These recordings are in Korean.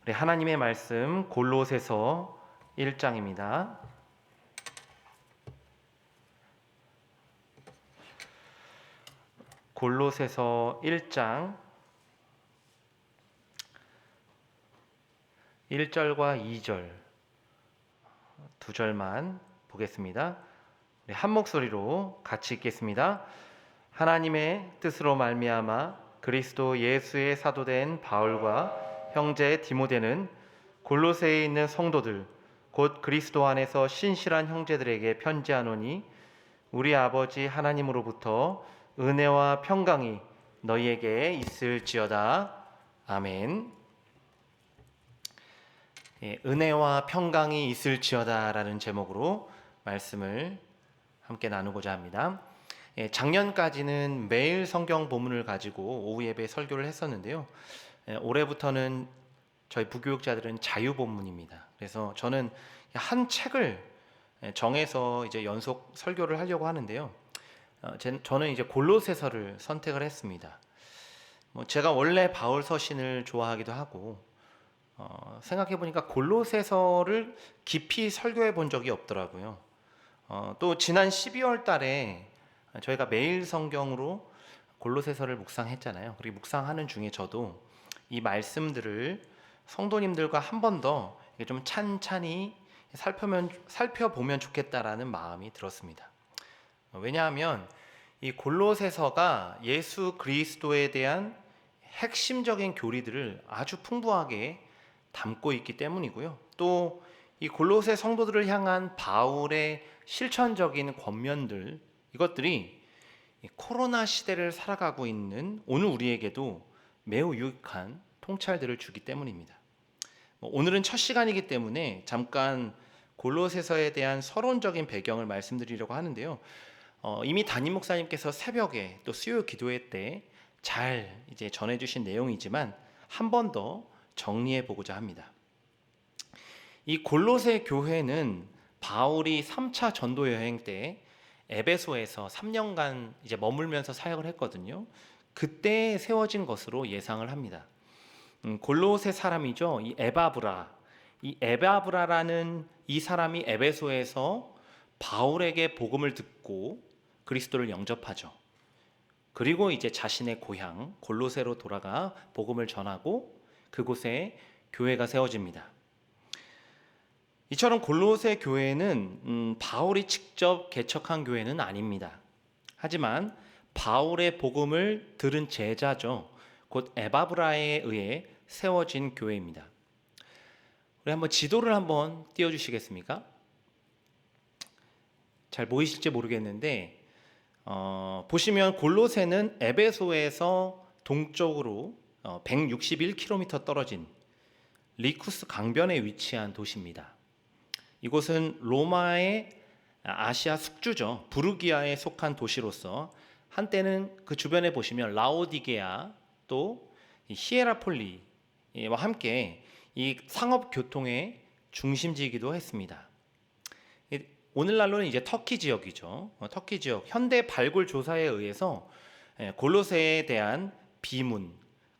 우리 하나님의 말씀 골로새서 1장입니다. 골로새서 1장 1절과 2절 두 절만 보겠습니다. 우리 한 목소리로 같이 읽겠습니다. 하나님의 뜻으로 말미암아 그리스도 예수의 사도된 바울과 형제 디모데는 골로새에 있는 성도들 곧 그리스도 안에서 신실한 형제들에게 편지하노니 우리 아버지 하나님으로부터 은혜와 평강이 너희에게 있을지어다. 아멘. 은혜와 평강이 있을지어다 라는 제목으로 말씀을 함께 나누고자 합니다. 작년까지는 매일 성경 본문을 가지고 오후 예배 설교를 했었는데요. 올해부터는 저희 부교육자들은 자유 본문입니다. 그래서 저는 한 책을 정해서 이제 연속 설교를 하려고 하는데요. 저는 이제 골로새서를 선택을 했습니다. 제가 원래 바울 서신을 좋아하기도 하고 생각해 보니까 골로새서를 깊이 설교해 본 적이 없더라고요. 또 지난 12월 달에 저희가 매일 성경으로 골로새서를 묵상했잖아요. 그리고 묵상하는 중에 저도 이 말씀들을 성도님들과 한 번 더 좀 찬찬히 살펴보면 좋겠다라는 마음이 들었습니다. 왜냐하면 이 골로새서가 예수 그리스도에 대한 핵심적인 교리들을 아주 풍부하게 담고 있기 때문이고요. 또 이 골로새 성도들을 향한 바울의 실천적인 권면들, 이것들이 코로나 시대를 살아가고 있는 오늘 우리에게도 매우 유익한 통찰들을 주기 때문입니다. 오늘은 첫 시간이기 때문에 잠깐 골로새서에 대한 서론적인 배경을 말씀드리려고 하는데요. 이미 담임 목사님께서 새벽에 또 수요 기도회 때 잘 이제 전해주신 내용이지만 한 번 더 정리해 보고자 합니다. 이 골로새 교회는 바울이 3차 전도 여행 때 에베소에서 3년간 이제 머물면서 사역을 했거든요. 그때 세워진 것으로 예상을 합니다. 골로새 사람이죠. 이 에바브라라는 이 사람이 에베소에서 바울에게 복음을 듣고 그리스도를 영접하죠. 그리고 이제 자신의 고향 골로새로 돌아가 복음을 전하고 그곳에 교회가 세워집니다. 이처럼 골로새 교회는 바울이 직접 개척한 교회는 아닙니다. 하지만 바울의 복음을 들은 제자죠. 곧 에바브라에 의해 세워진 교회입니다. 우리 한번 지도를 한번 띄워주시겠습니까? 잘 보이실지 모르겠는데 보시면 골로새는 에베소에서 동쪽으로 161km 떨어진 리쿠스 강변에 위치한 도시입니다. 이곳은 로마의 아시아 숙주죠. 부르기아에 속한 도시로서 한때는 그 주변에 보시면 라오디게아 또 히에라폴리와 함께 이 상업 교통의 중심지이기도 했습니다. 오늘날로는 이제 터키 지역이죠. 터키 지역 현대 발굴 조사에 의해서 골로새에 대한 비문,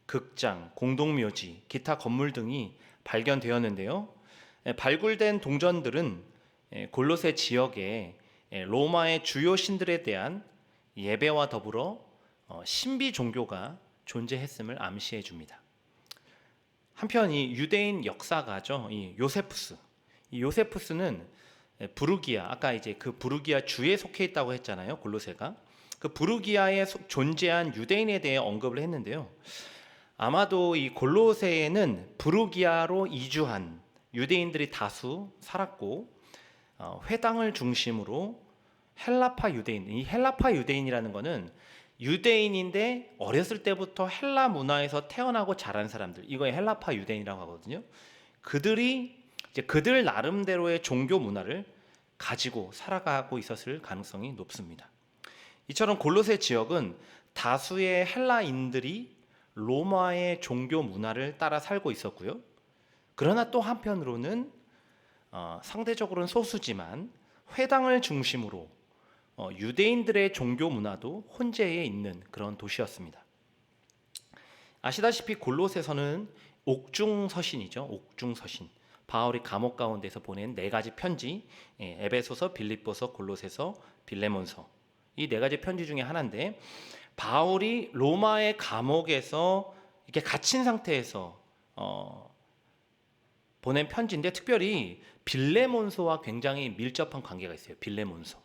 극장, 공동묘지, 기타 건물 등이 발견되었는데요. 발굴된 동전들은 골로새 지역에 로마의 주요 신들에 대한 예배와 더불어 신비 종교가 존재했음을 암시해 줍니다. 한편 이 유대인 역사가죠. 이 요세푸스는 부르기아, 아까 이제 그 부르기아 주에 속해 있다고 했잖아요. 골로새가. 그 부르기아에 존재한 유대인에 대해 언급을 했는데요. 아마도 이 골로새에는 부르기아로 이주한 유대인들이 다수 살았고 회당을 중심으로 헬라파 유대인, 이 헬라파 유대인이라는 것은 유대인인데 어렸을 때부터 헬라 문화에서 태어나고 자란 사람들, 이거에 헬라파 유대인이라고 하거든요. 그들이 이제 그들 나름대로의 종교 문화를 가지고 살아가고 있었을 가능성이 높습니다. 이처럼 골로새 지역은 다수의 헬라인들이 로마의 종교 문화를 따라 살고 있었고요. 그러나 또 한편으로는 상대적으로는 소수지만 회당을 중심으로 유대인들의 종교 문화도 혼재해 있는 그런 도시였습니다. 아시다시피 골로새서는 옥중서신이죠. 옥중서신. 바울이 감옥 가운데서 보낸 네 가지 편지, 에베소서, 빌립보서, 골로새서, 빌레몬서. 이 네 가지 편지 중에 하나인데 바울이 로마의 감옥에서 이렇게 갇힌 상태에서 보낸 편지인데 특별히 빌레몬서와 굉장히 밀접한 관계가 있어요. 빌레몬서.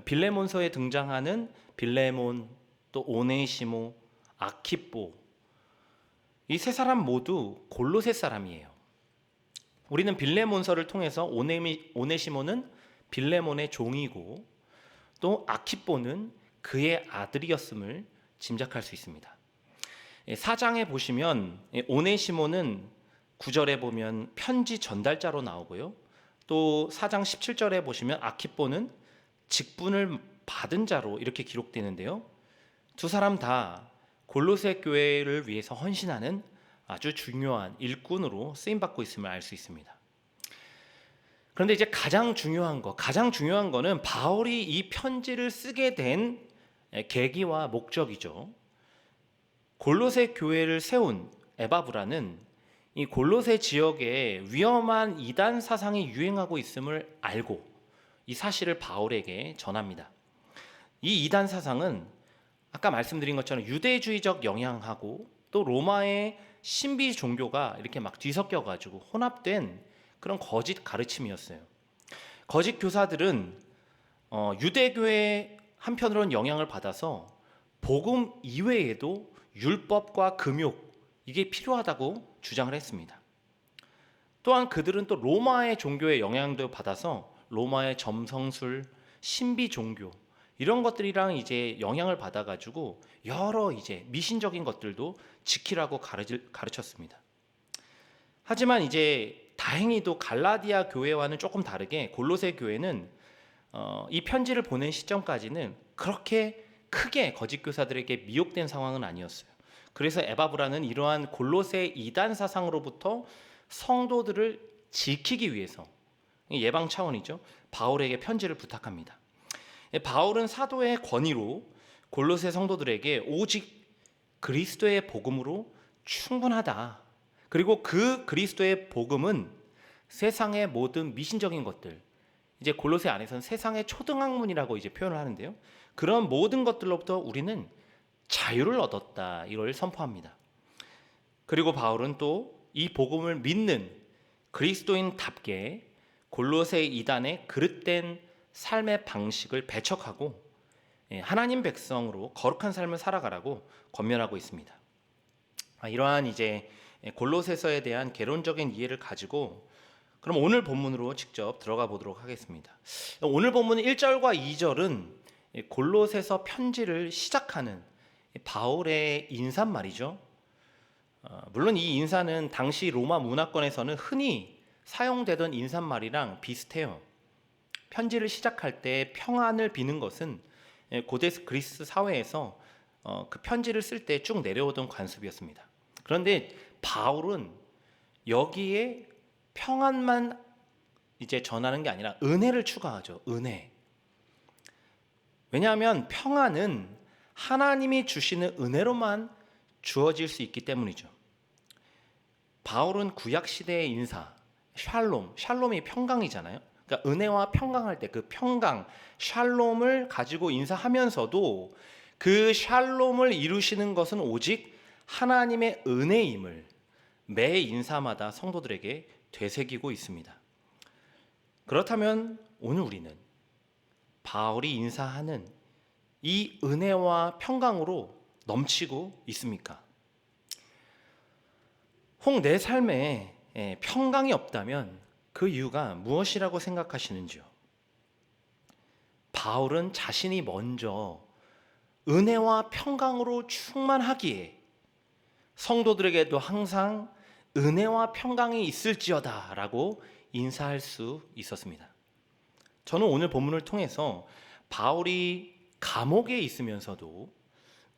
빌레몬서에 등장하는 빌레몬, 또 오네시모, 아키포, 이 세 사람 모두 골로새 사람이에요. 우리는 빌레몬서를 통해서 오네시모는 빌레몬의 종이고 또 아키포는 그의 아들이었음을 짐작할 수 있습니다. 4장에 보시면 오네시모는 9절에 보면 편지 전달자로 나오고요. 또 4장 17절에 보시면 아키포는 직분을 받은 자로 이렇게 기록되는데요. 두 사람 다 골로새 교회를 위해서 헌신하는 아주 중요한 일꾼으로 쓰임받고 있음을 알 수 있습니다. 그런데 이제 가장 중요한 거는 바울이 이 편지를 쓰게 된 계기와 목적이죠. 골로새 교회를 세운 에바브라는 이 골로새 지역에 위험한 이단 사상이 유행하고 있음을 알고 이 사실을 바울에게 전합니다. 이 이단 사상은 아까 말씀드린 것처럼 유대주의적 영향하고 또 로마의 신비 종교가 이렇게 막 뒤섞여 가지고 혼합된 그런 거짓 가르침이었어요. 거짓 교사들은 유대교의 한편으로는 영향을 받아서 복음 이외에도 율법과 금욕 이게 필요하다고 주장을 했습니다. 또한 그들은 또 로마의 종교의 영향도 받아서 로마의 점성술, 신비 종교 이런 것들이랑 이제 영향을 받아가지고 여러 이제 미신적인 것들도 지키라고 가르쳤습니다. 하지만 이제 다행히도 갈라디아 교회와는 조금 다르게 골로새 교회는 이 편지를 보낸 시점까지는 그렇게 크게 거짓 교사들에게 미혹된 상황은 아니었어요. 그래서 에바브라는 이러한 골로새 이단 사상으로부터 성도들을 지키기 위해서 예방 차원이죠. 바울에게 편지를 부탁합니다. 바울은 사도의 권위로 골로새 성도들에게 오직 그리스도의 복음으로 충분하다. 그리고 그 그리스도의 복음은 세상의 모든 미신적인 것들, 이제 골로새 안에서는 세상의 초등학문이라고 이제 표현을 하는데요. 그런 모든 것들로부터 우리는 자유를 얻었다. 이걸 선포합니다. 그리고 바울은 또 이 복음을 믿는 그리스도인답게 골로새 이단의 그릇된 삶의 방식을 배척하고 하나님 백성으로 거룩한 삶을 살아가라고 권면하고 있습니다. 이러한 이제 골로새서에 대한 개론적인 이해를 가지고 그럼 오늘 본문으로 직접 들어가 보도록 하겠습니다. 오늘 본문 1절과 2절은 골로새서 편지를 시작하는 바울의 인사말이죠. 물론 이 인사는 당시 로마 문화권에서는 흔히 사용되던 인사말이랑 비슷해요. 편지를 시작할 때 평안을 비는 것은 고대 그리스 사회에서 그 편지를 쓸 때 쭉 내려오던 관습이었습니다. 그런데 바울은 여기에 평안만 이제 전하는 게 아니라 은혜를 추가하죠. 은혜. 왜냐하면 평안은 하나님이 주시는 은혜로만 주어질 수 있기 때문이죠. 바울은 구약 시대의 인사, 샬롬이 평강이잖아요. 그러니까 은혜와 평강할 때 그 평강, 샬롬을 가지고 인사하면서도 그 샬롬을 이루시는 것은 오직 하나님의 은혜임을 매 인사마다 성도들에게 되새기고 있습니다. 그렇다면 오늘 우리는 바울이 인사하는 이 은혜와 평강으로 넘치고 있습니까? 혹 내 삶에 평강이 없다면 그 이유가 무엇이라고 생각하시는지요? 바울은 자신이 먼저 은혜와 평강으로 충만하기에 성도들에게도 항상 은혜와 평강이 있을지어다 라고 인사할 수 있었습니다. 저는 오늘 본문을 통해서 바울이 감옥에 있으면서도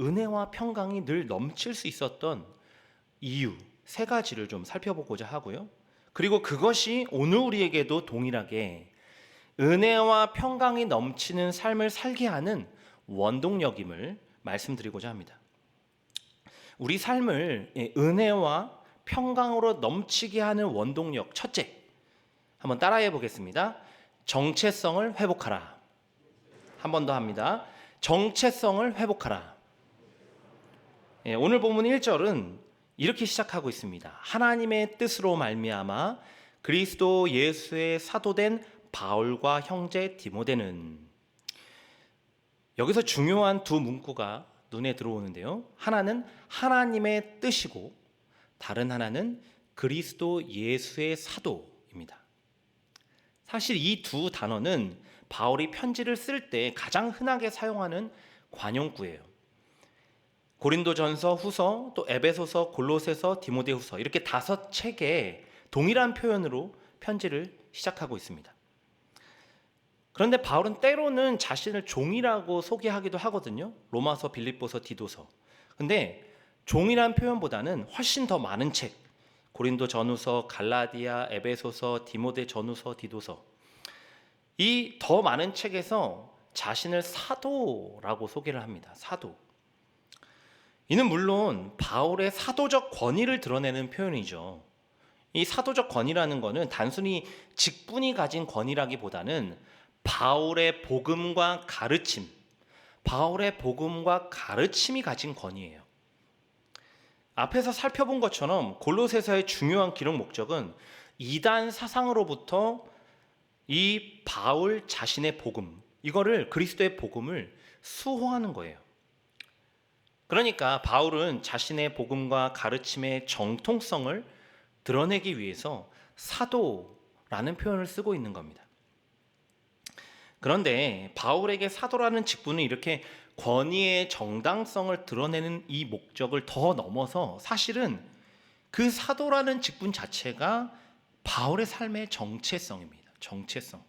은혜와 평강이 늘 넘칠 수 있었던 이유 세 가지를 좀 살펴보고자 하고요. 그리고 그것이 오늘 우리에게도 동일하게 은혜와 평강이 넘치는 삶을 살게 하는 원동력임을 말씀드리고자 합니다. 우리 삶을 은혜와 평강으로 넘치게 하는 원동력 첫째, 한번 따라해 보겠습니다. 정체성을 회복하라. 한 번 더 합니다. 정체성을 회복하라. 오늘 본문 1절은 이렇게 시작하고 있습니다. 하나님의 뜻으로 말미암아 그리스도 예수의 사도된 바울과 형제 디모데는. 여기서 중요한 두 문구가 눈에 들어오는데요. 하나는 하나님의 뜻이고 다른 하나는 그리스도 예수의 사도입니다. 사실 이 두 단어는 바울이 편지를 쓸 때 가장 흔하게 사용하는 관용구예요. 고린도전서, 후서, 또 에베소서, 골로새서, 디모데후서 이렇게 5책에 동일한 표현으로 편지를 시작하고 있습니다. 그런데 바울은 때로는 자신을 종이라고 소개하기도 하거든요. 로마서, 빌립보서, 디도서. 근데 종이란 표현보다는 훨씬 더 많은 책, 고린도 전후서, 갈라디아, 에베소서, 디모데 전후서, 디도서, 이 더 많은 책에서 자신을 사도라고 소개를 합니다. 사도. 이는 물론 바울의 사도적 권위를 드러내는 표현이죠. 이 사도적 권위라는 것은 단순히 직분이 가진 권위라기보다는 바울의 복음과 가르침이 가진 권위예요. 앞에서 살펴본 것처럼 골로새서의 중요한 기록 목적은 이단 사상으로부터 이 바울 자신의 복음, 이거를 그리스도의 복음을 수호하는 거예요. 그러니까 바울은 자신의 복음과 가르침의 정통성을 드러내기 위해서 사도라는 표현을 쓰고 있는 겁니다. 그런데 바울에게 사도라는 직분은 이렇게 권위의 정당성을 드러내는 이 목적을 더 넘어서 사실은 그 사도라는 직분 자체가 바울의 삶의 정체성입니다. 정체성.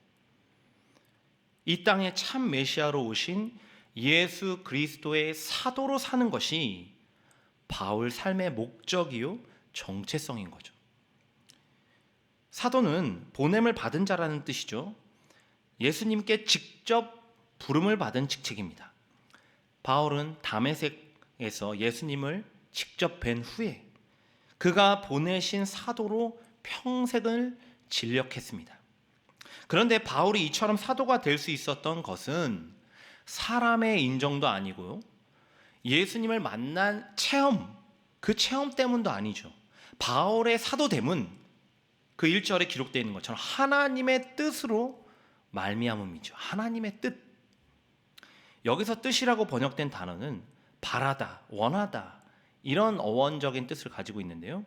이 땅에 참 메시아로 오신 예수 그리스도의 사도로 사는 것이 바울 삶의 목적이요 정체성인 거죠. 사도는 보냄을 받은 자라는 뜻이죠. 예수님께 직접 부름을 받은 직책입니다. 바울은 다메섹에서 예수님을 직접 뵌 후에 그가 보내신 사도로 평생을 진력했습니다. 그런데 바울이 이처럼 사도가 될 수 있었던 것은 사람의 인정도 아니고요, 예수님을 만난 체험, 그 체험 때문도 아니죠. 바울의 사도됨은 그 1절에 기록되어 있는 것처럼 하나님의 뜻으로 말미암음이죠. 하나님의 뜻. 여기서 뜻이라고 번역된 단어는 바라다, 원하다, 이런 어원적인 뜻을 가지고 있는데요.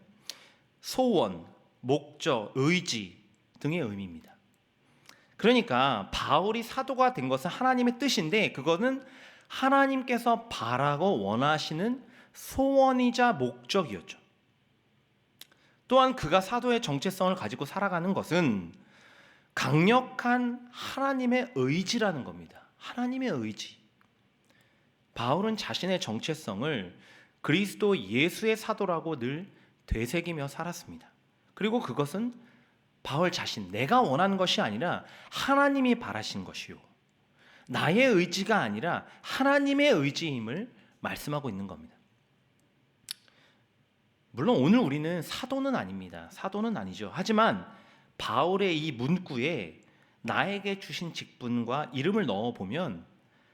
소원, 목적, 의지 등의 의미입니다. 그러니까 바울이 사도가 된 것은 하나님의 뜻인데 그거는 하나님께서 바라고 원하시는 소원이자 목적이었죠. 또한 그가 사도의 정체성을 가지고 살아가는 것은 강력한 하나님의 의지라는 겁니다. 하나님의 의지. 바울은 자신의 정체성을 그리스도 예수의 사도라고 늘 되새기며 살았습니다. 그리고 그것은 바울 자신, 내가 원하는 것이 아니라 하나님이 바라신 것이요, 나의 의지가 아니라 하나님의 의지임을 말씀하고 있는 겁니다. 물론 오늘 우리는 사도는 아닙니다. 사도는 아니죠. 하지만 바울의 이 문구에 나에게 주신 직분과 이름을 넣어보면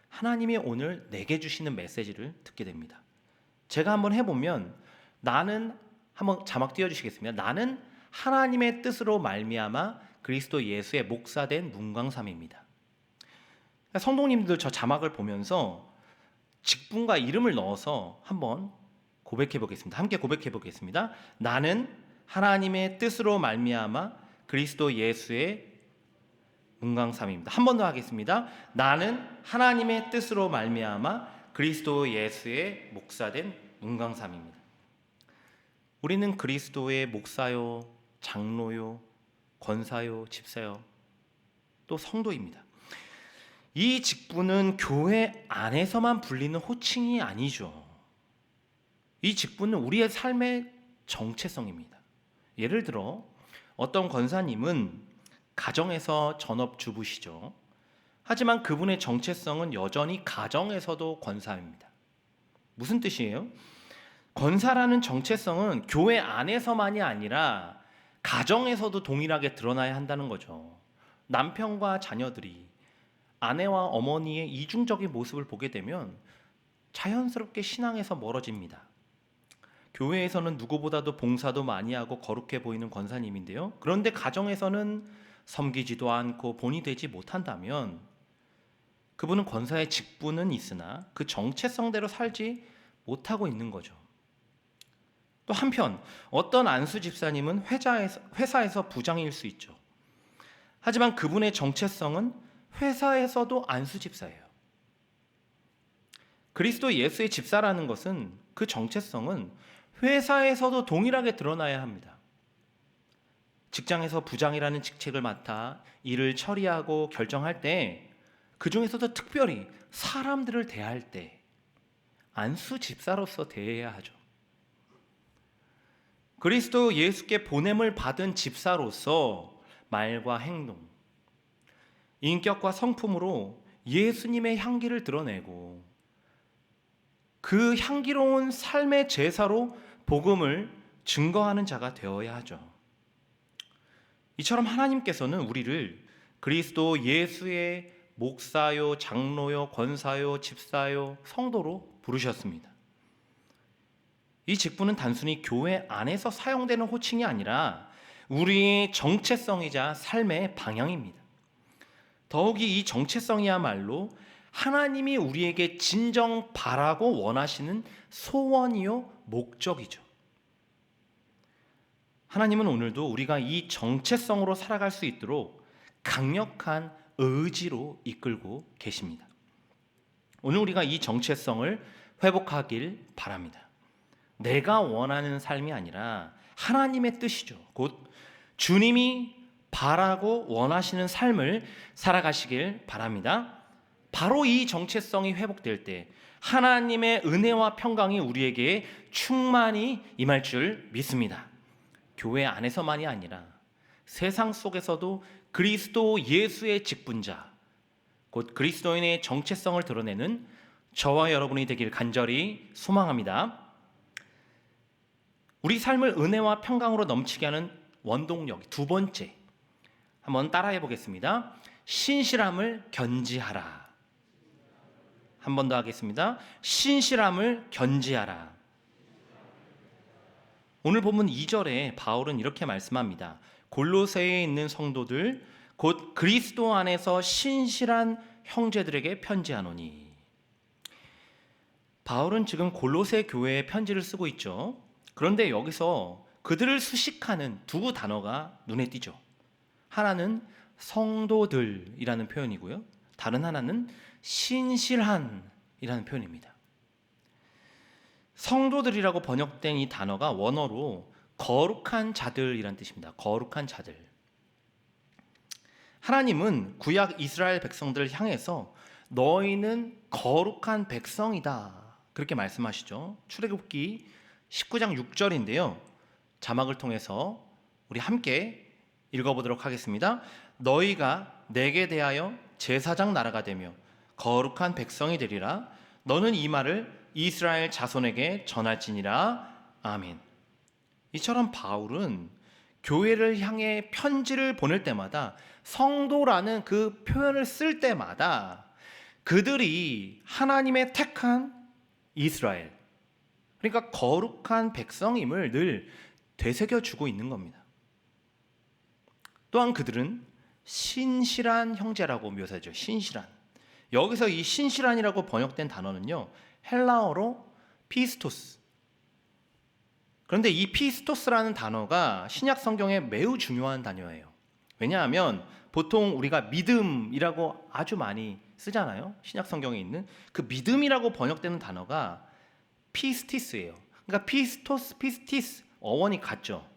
하나님이 오늘 내게 주시는 메시지를 듣게 됩니다. 제가 한번 해보면, 나는, 한번 자막 띄워주시겠습니다. 나는 하나님의 뜻으로 말미암아 그리스도 예수의 목사된 문광삼입니다. 성도님들 저 자막을 보면서 직분과 이름을 넣어서 한번 고백해 보겠습니다. 함께 고백해 보겠습니다. 나는 하나님의 뜻으로 말미암아 그리스도 예수의 문광삼입니다. 한 번 더 하겠습니다. 나는 하나님의 뜻으로 말미암아 그리스도 예수의 목사된 문광삼입니다. 우리는 그리스도의 목사요, 장로요, 권사요, 집사요, 또 성도입니다. 이 직분은 교회 안에서만 불리는 호칭이 아니죠. 이 직분은 우리의 삶의 정체성입니다. 예를 들어 어떤 권사님은 가정에서 전업주부시죠. 하지만 그분의 정체성은 여전히 가정에서도 권사입니다. 무슨 뜻이에요? 권사라는 정체성은 교회 안에서만이 아니라 가정에서도 동일하게 드러나야 한다는 거죠. 남편과 자녀들이 아내와 어머니의 이중적인 모습을 보게 되면 자연스럽게 신앙에서 멀어집니다. 교회에서는 누구보다도 봉사도 많이 하고 거룩해 보이는 권사님인데요. 그런데 가정에서는 섬기지도 않고 본이 되지 못한다면 그분은 권사의 직분은 있으나 그 정체성대로 살지 못하고 있는 거죠. 또 한편 어떤 안수 집사님은 회사에서 부장일 수 있죠. 하지만 그분의 정체성은 회사에서도 안수 집사예요. 그리스도 예수의 집사라는 것은 그 정체성은 회사에서도 동일하게 드러나야 합니다. 직장에서 부장이라는 직책을 맡아 일을 처리하고 결정할 때, 그 중에서도 특별히 사람들을 대할 때 안수 집사로서 대해야 하죠. 그리스도 예수께 보냄을 받은 집사로서 말과 행동, 인격과 성품으로 예수님의 향기를 드러내고 그 향기로운 삶의 제사로 복음을 증거하는 자가 되어야 하죠. 이처럼 하나님께서는 우리를 그리스도 예수의 목사요, 장로요, 권사요, 집사요, 성도로 부르셨습니다. 이 직분은 단순히 교회 안에서 사용되는 호칭이 아니라 우리의 정체성이자 삶의 방향입니다. 더욱이 이 정체성이야말로 하나님이 우리에게 진정 바라고 원하시는 소원이요 목적이죠. 하나님은 오늘도 우리가 이 정체성으로 살아갈 수 있도록 강력한 의지로 이끌고 계십니다. 오늘 우리가 이 정체성을 회복하길 바랍니다. 내가 원하는 삶이 아니라 하나님의 뜻이죠. 곧 주님이 바라고 원하시는 삶을 살아가시길 바랍니다. 바로 이 정체성이 회복될 때 하나님의 은혜와 평강이 우리에게 충만히 임할 줄 믿습니다. 교회 안에서만이 아니라 세상 속에서도 그리스도 예수의 직분자, 곧 그리스도인의 정체성을 드러내는 저와 여러분이 되길 간절히 소망합니다. 우리 삶을 은혜와 평강으로 넘치게 하는 원동력 두 번째, 한번 따라해 보겠습니다. 신실함을 견지하라. 한 번 더 하겠습니다. 신실함을 견지하라. 오늘 본문 2절에 바울은 이렇게 말씀합니다. 골로새에 있는 성도들 곧 그리스도 안에서 신실한 형제들에게 편지하노니. 바울은 지금 골로새 교회에 편지를 쓰고 있죠. 그런데 여기서 그들을 수식하는 두 단어가 눈에 띄죠. 하나는 성도들이라는 표현이고요. 다른 하나는 신실한이라는 표현입니다. 성도들이라고 번역된 이 단어가 원어로 거룩한 자들이라는 뜻입니다. 거룩한 자들. 하나님은 구약 이스라엘 백성들을 향해서 너희는 거룩한 백성이다, 그렇게 말씀하시죠. 출애굽기 19장 6절인데요. 자막을 통해서 우리 함께 읽어보도록 하겠습니다. 너희가 내게 대하여 제사장 나라가 되며 거룩한 백성이 되리라. 너는 이 말을 이스라엘 자손에게 전할지니라. 아멘. 이처럼 바울은 교회를 향해 편지를 보낼 때마다 성도라는 그 표현을 쓸 때마다 그들이 하나님의 택한 이스라엘, 그러니까 거룩한 백성임을 늘 되새겨주고 있는 겁니다. 또한 그들은 신실한 형제라고 묘사하죠. 신실한. 여기서 이 신실한이라고 번역된 단어는요, 헬라어로 피스토스. 그런데 이 피스토스라는 단어가 신약 성경에 매우 중요한 단어예요. 왜냐하면 보통 우리가 믿음이라고 아주 많이 쓰잖아요. 신약 성경에 있는 그 믿음이라고 번역되는 단어가 피스티스예요. 그러니까 피스토스, 피스티스 어원이 같죠.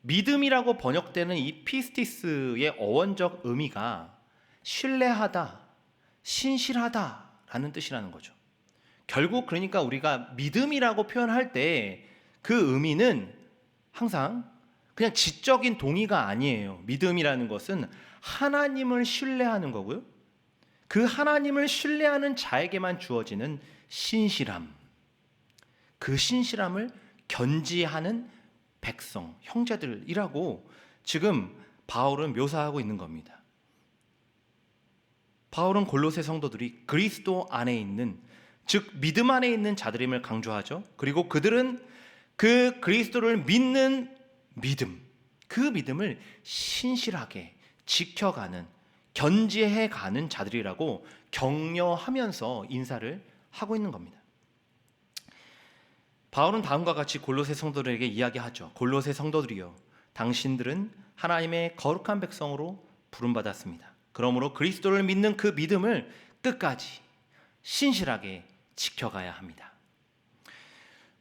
믿음이라고 번역되는 이 피스티스의 어원적 의미가 신뢰하다, 신실하다라는 뜻이라는 거죠. 결국 그러니까 우리가 믿음이라고 표현할 때 그 의미는 항상 그냥 지적인 동의가 아니에요. 믿음이라는 것은 하나님을 신뢰하는 거고요. 그 하나님을 신뢰하는 자에게만 주어지는 신실함. 그 신실함을 견지하는 백성, 형제들이라고 지금 바울은 묘사하고 있는 겁니다. 바울은 골로새 성도들이 그리스도 안에 있는, 즉 믿음 안에 있는 자들임을 강조하죠. 그리고 그들은 그 그리스도를 믿는 믿음, 그 믿음을 신실하게 지켜가는, 견지해가는 자들이라고 격려하면서 인사를 하고 있는 겁니다. 바울은 다음과 같이 골로새 성도들에게 이야기하죠. 골로새 성도들이여, 당신들은 하나님의 거룩한 백성으로 부름받았습니다. 그러므로 그리스도를 믿는 그 믿음을 끝까지 신실하게 지켜가야 합니다.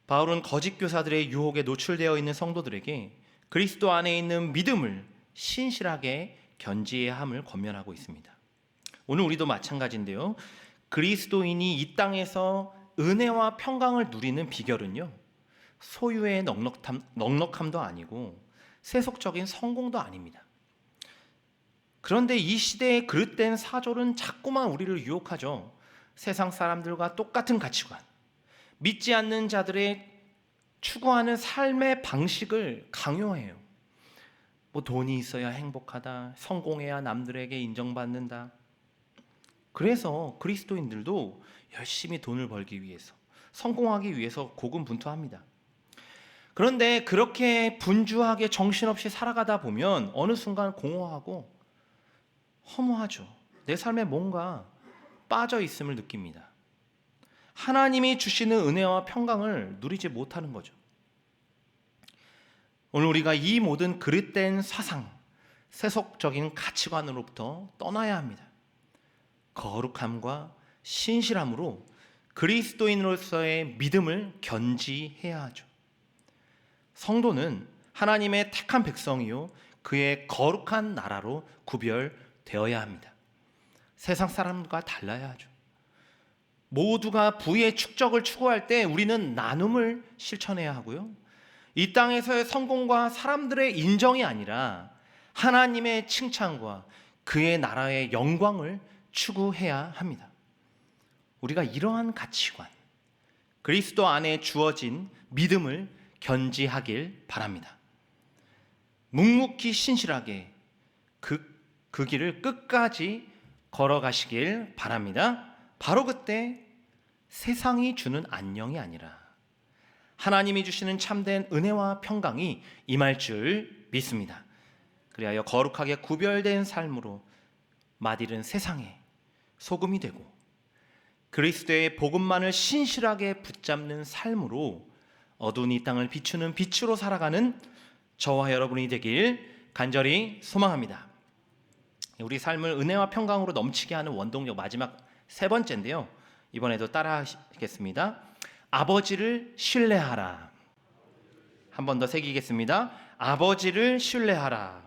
바울은 거짓 교사들의 유혹에 노출되어 있는 성도들에게 그리스도 안에 있는 믿음을 신실하게 견지해야 함을 권면하고 있습니다. 오늘 우리도 마찬가지인데요. 그리스도인이 이 땅에서 은혜와 평강을 누리는 비결은요, 소유의 넉넉함도 아니고 세속적인 성공도 아닙니다. 그런데 이 시대의 그릇된 사졸은 자꾸만 우리를 유혹하죠. 세상 사람들과 똑같은 가치관, 믿지 않는 자들의 추구하는 삶의 방식을 강요해요. 뭐 돈이 있어야 행복하다, 성공해야 남들에게 인정받는다. 그래서 그리스도인들도 열심히 돈을 벌기 위해서, 성공하기 위해서 고군분투합니다. 그런데 그렇게 분주하게 정신없이 살아가다 보면 어느 순간 공허하고 허무하죠. 내 삶에 뭔가 빠져 있음을 느낍니다. 하나님이 주시는 은혜와 평강을 누리지 못하는 거죠. 오늘 우리가 이 모든 그릇된 사상, 세속적인 가치관으로부터 떠나야 합니다. 거룩함과 신실함으로 그리스도인으로서의 믿음을 견지해야 하죠. 성도는 하나님의 택한 백성이요, 그의 거룩한 나라로 구별되어야 합니다. 세상 사람과 달라야 하죠. 모두가 부의 축적을 추구할 때 우리는 나눔을 실천해야 하고요, 이 땅에서의 성공과 사람들의 인정이 아니라 하나님의 칭찬과 그의 나라의 영광을 추구해야 합니다. 우리가 이러한 가치관, 그리스도 안에 주어진 믿음을 견지하길 바랍니다. 묵묵히 신실하게 그 길을 끝까지 걸어가시길 바랍니다. 바로 그때 세상이 주는 안녕이 아니라 하나님이 주시는 참된 은혜와 평강이 임할 줄 믿습니다. 그리하여 거룩하게 구별된 삶으로 맛이른 세상에 소금이 되고 그리스도의 복음만을 신실하게 붙잡는 삶으로 어두운 이 땅을 비추는 빛으로 살아가는 저와 여러분이 되길 간절히 소망합니다. 우리 삶을 은혜와 평강으로 넘치게 하는 원동력, 마지막 세 번째인데요, 이번에도 따라 하시겠습니다. 아버지를 신뢰하라. 한 번 더 새기겠습니다. 아버지를 신뢰하라.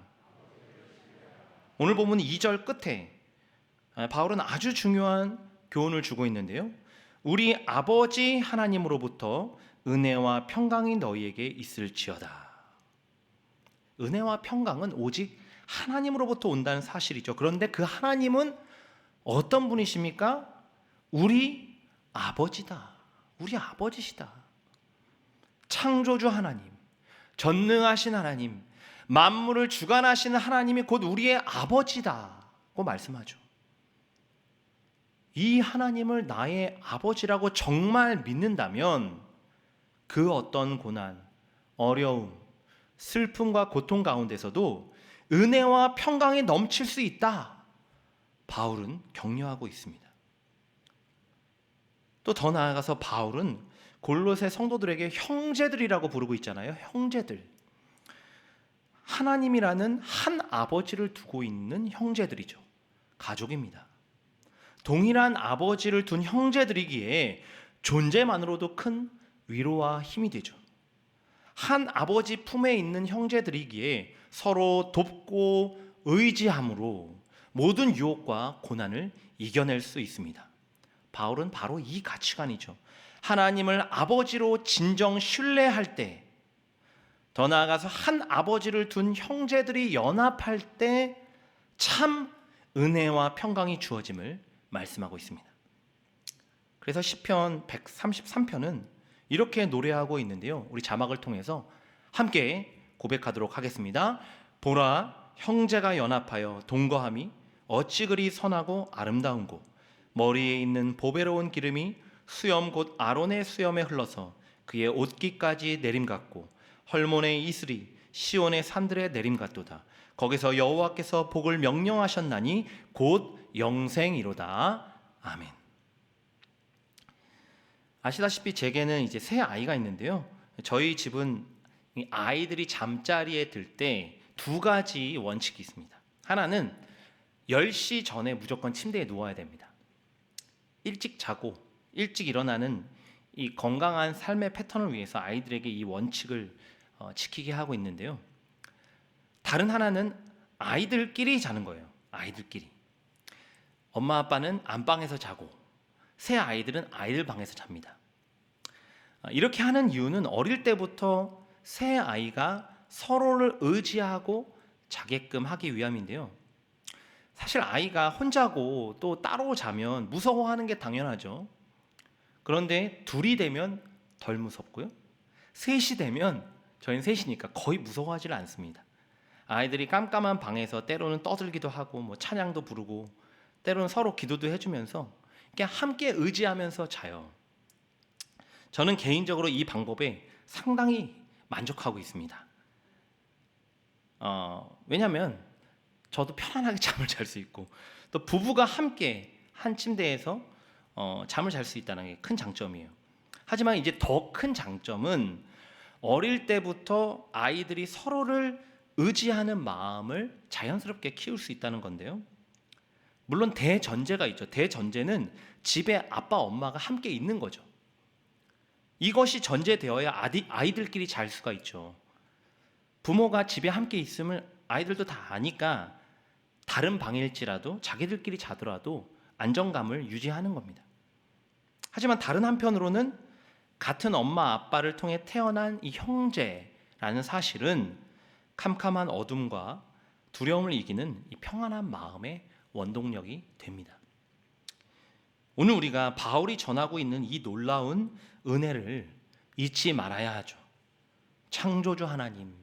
오늘 본문 2절 끝에 바울은 아주 중요한 교훈을 주고 있는데요, 우리 아버지 하나님으로부터 은혜와 평강이 너희에게 있을지어다. 은혜와 평강은 오직 하나님으로부터 온다는 사실이죠. 그런데 그 하나님은 어떤 분이십니까? 우리 아버지다. 우리 아버지시다. 창조주 하나님, 전능하신 하나님, 만물을 주관하시는 하나님이 곧 우리의 아버지다고 말씀하죠. 이 하나님을 나의 아버지라고 정말 믿는다면 그 어떤 고난, 어려움, 슬픔과 고통 가운데서도 은혜와 평강이 넘칠 수 있다, 바울은 격려하고 있습니다. 또 더 나아가서 바울은 골로새 성도들에게 형제들이라고 부르고 있잖아요. 형제들. 하나님이라는 한 아버지를 두고 있는 형제들이죠. 가족입니다. 동일한 아버지를 둔 형제들이기에 존재만으로도 큰 위로와 힘이 되죠. 한 아버지 품에 있는 형제들이기에 서로 돕고 의지함으로 모든 유혹과 고난을 이겨낼 수 있습니다. 바울은 바로 이 가치관이죠. 하나님을 아버지로 진정 신뢰할 때, 더 나아가서 한 아버지를 둔 형제들이 연합할 때 참 은혜와 평강이 주어짐을 말씀하고 있습니다. 그래서 시편 133편은 이렇게 노래하고 있는데요. 우리 자막을 통해서 함께 고백하도록 하겠습니다. 보라, 형제가 연합하여 동거함이 어찌 그리 선하고 아름다운고, 머리에 있는 보배로운 기름이 수염 곧 아론의 수염에 흘러서 그의 옷깃까지 내림 같고, 헐몬의 이슬이 시온의 산들에 내림 같도다. 거기서 여호와께서 복을 명령하셨나니 곧 영생이로다. 아멘. 아시다시피 제게는 이제 세 아이가 있는데요. 저희 집은 아이들이 잠자리에 들 때 두 가지 원칙이 있습니다. 하나는 10시 전에 무조건 침대에 누워야 됩니다. 일찍 자고 일찍 일어나는 이 건강한 삶의 패턴을 위해서 아이들에게 이 원칙을 지키게 하고 있는데요. 다른 하나는 아이들끼리 자는 거예요. 아이들끼리. 엄마 아빠는 안방에서 자고 새 아이들은 아이들 방에서 잡니다. 이렇게 하는 이유는 어릴 때부터 새 아이가 서로를 의지하고 자게끔 하기 위함인데요. 사실 아이가 혼자고 또 따로 자면 무서워하는 게 당연하죠. 그런데 둘이 되면 덜 무섭고요. 셋이 되면, 저희는 셋이니까 거의 무서워하지를 않습니다. 아이들이 깜깜한 방에서 때로는 떠들기도 하고 뭐 찬양도 부르고 때로는 서로 기도도 해주면서 그냥 함께 의지하면서 자요. 저는 개인적으로 이 방법에 상당히 만족하고 있습니다. 왜냐하면 저도 편안하게 잠을 잘 수 있고 또 부부가 함께 한 침대에서 잠을 잘 수 있다는 게 큰 장점이에요. 하지만 이제 더 큰 장점은 어릴 때부터 아이들이 서로를 의지하는 마음을 자연스럽게 키울 수 있다는 건데요. 물론 대전제가 있죠. 대전제는 집에 아빠 엄마가 함께 있는 거죠. 이것이 전제되어야 아이들끼리 잘 수가 있죠. 부모가 집에 함께 있음을 아이들도 다 아니까 다른 방일지라도 자기들끼리 자더라도 안정감을 유지하는 겁니다. 하지만 다른 한편으로는 같은 엄마 아빠를 통해 태어난 이 형제라는 사실은 캄캄한 어둠과 두려움을 이기는 이 평안한 마음의 원동력이 됩니다. 오늘 우리가 바울이 전하고 있는 이 놀라운 은혜를 잊지 말아야 하죠. 창조주 하나님,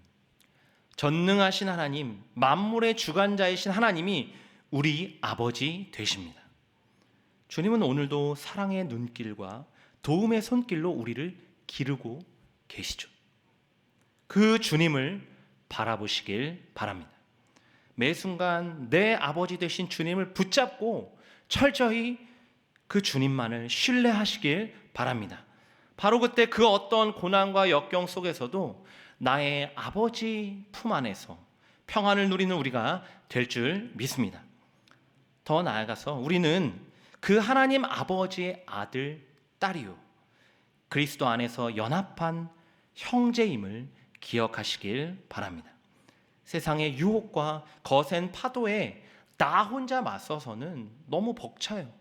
전능하신 하나님, 만물의 주관자이신 하나님이 우리 아버지 되십니다. 주님은 오늘도 사랑의 눈길과 도움의 손길로 우리를 기르고 계시죠. 그 주님을 바라보시길 바랍니다. 매 순간 내 아버지 되신 주님을 붙잡고 철저히 그 주님만을 신뢰하시길 바랍니다. 바로 그때 그 어떤 고난과 역경 속에서도 나의 아버지 품 안에서 평안을 누리는 우리가 될 줄 믿습니다. 더 나아가서 우리는 그 하나님 아버지의 아들, 딸이요, 그리스도 안에서 연합한 형제임을 기억하시길 바랍니다. 세상의 유혹과 거센 파도에 나 혼자 맞서서는 너무 벅차요.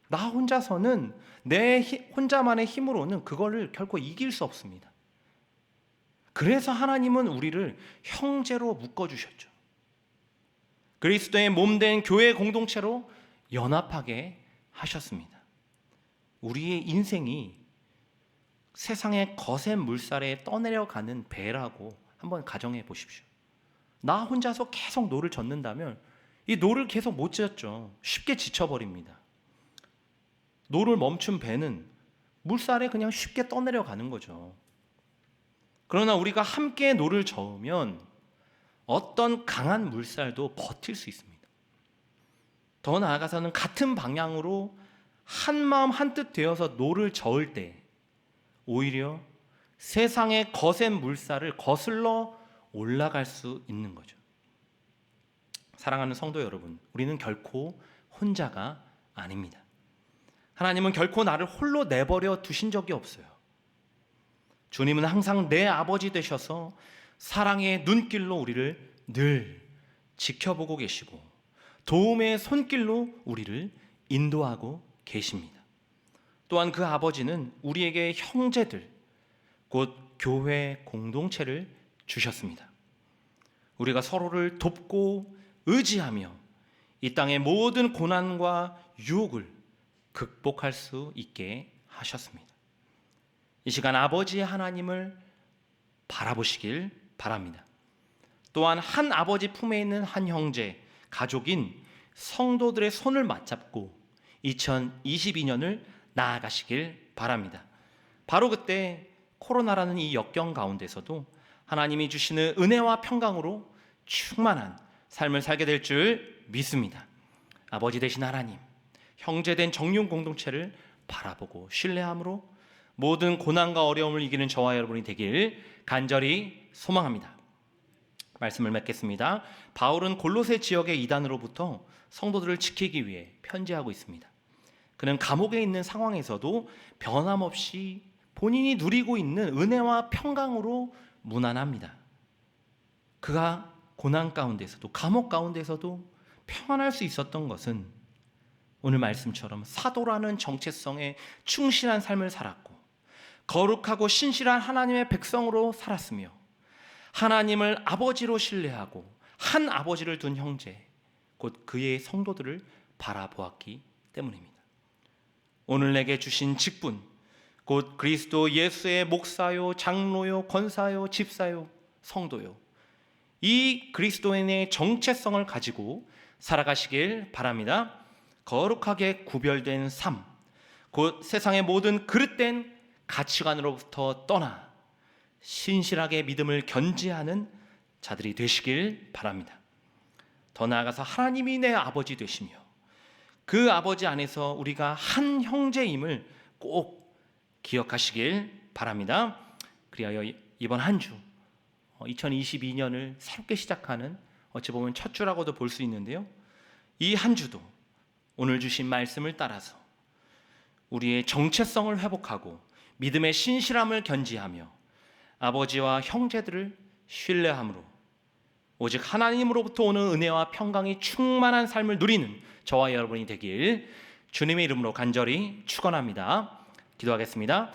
나 혼자서는 내 혼자만의 힘으로는 그거를 결코 이길 수 없습니다. 그래서 하나님은 우리를 형제로 묶어주셨죠. 그리스도의 몸된 교회 공동체로 연합하게 하셨습니다. 우리의 인생이 세상의 거센 물살에 떠내려가는 배라고 한번 가정해 보십시오. 나 혼자서 계속 노를 젓는다면 이 노를 계속 못 젓죠. 쉽게 지쳐버립니다. 노를 멈춘 배는 물살에 그냥 쉽게 떠내려가는 거죠. 그러나 우리가 함께 노를 저으면 어떤 강한 물살도 버틸 수 있습니다. 더 나아가서는 같은 방향으로 한마음 한뜻 되어서 노를 저을 때 오히려 세상의 거센 물살을 거슬러 올라갈 수 있는 거죠. 사랑하는 성도 여러분, 우리는 결코 혼자가 아닙니다. 하나님은 결코 나를 홀로 내버려 두신 적이 없어요. 주님은 항상 내 아버지 되셔서 사랑의 눈길로 우리를 늘 지켜보고 계시고 도움의 손길로 우리를 인도하고 계십니다. 또한 그 아버지는 우리에게 형제들, 곧 교회 공동체를 주셨습니다. 우리가 서로를 돕고 의지하며 이 땅의 모든 고난과 유혹을 극복할 수 있게 하셨습니다. 이 시간 아버지 하나님을 바라보시길 바랍니다. 또한 한 아버지 품에 있는 한 형제, 가족인 성도들의 손을 맞잡고 2022년을 나아가시길 바랍니다. 바로 그때 코로나라는 이 역경 가운데서도 하나님이 주시는 은혜와 평강으로 충만한 삶을 살게 될 줄 믿습니다. 아버지 되신 하나님, 형제된 정륜 공동체를 바라보고 신뢰함으로 모든 고난과 어려움을 이기는 저와 여러분이 되길 간절히 소망합니다. 말씀을 맺겠습니다. 바울은 골로새 지역의 이단으로부터 성도들을 지키기 위해 편지하고 있습니다. 그는 감옥에 있는 상황에서도 변함없이 본인이 누리고 있는 은혜와 평강으로 무난합니다. 그가 고난 가운데서도 감옥 가운데서도 평안할 수 있었던 것은 오늘 말씀처럼 사도라는 정체성에 충실한 삶을 살았고 거룩하고 신실한 하나님의 백성으로 살았으며 하나님을 아버지로 신뢰하고 한 아버지를 둔 형제, 곧 그의 성도들을 바라보았기 때문입니다. 오늘 내게 주신 직분, 곧 그리스도 예수의 목사요, 장로요, 권사요, 집사요, 성도요, 이 그리스도인의 정체성을 가지고 살아가시길 바랍니다. 거룩하게 구별된 삶, 곧 세상의 모든 그릇된 가치관으로부터 떠나 신실하게 믿음을 견지하는 자들이 되시길 바랍니다. 더 나아가서 하나님이 내 아버지 되시며 그 아버지 안에서 우리가 한 형제임을 꼭 기억하시길 바랍니다. 그리하여 이번 한 주 2022년을 새롭게 시작하는 어찌 보면 첫 주라고도 볼 수 있는데요, 이 한 주도 오늘 주신 말씀을 따라서 우리의 정체성을 회복하고 믿음의 신실함을 견지하며 아버지와 형제들을 신뢰함으로 오직 하나님으로부터 오는 은혜와 평강이 충만한 삶을 누리는 저와 여러분이 되길 주님의 이름으로 간절히 축원합니다. 기도하겠습니다.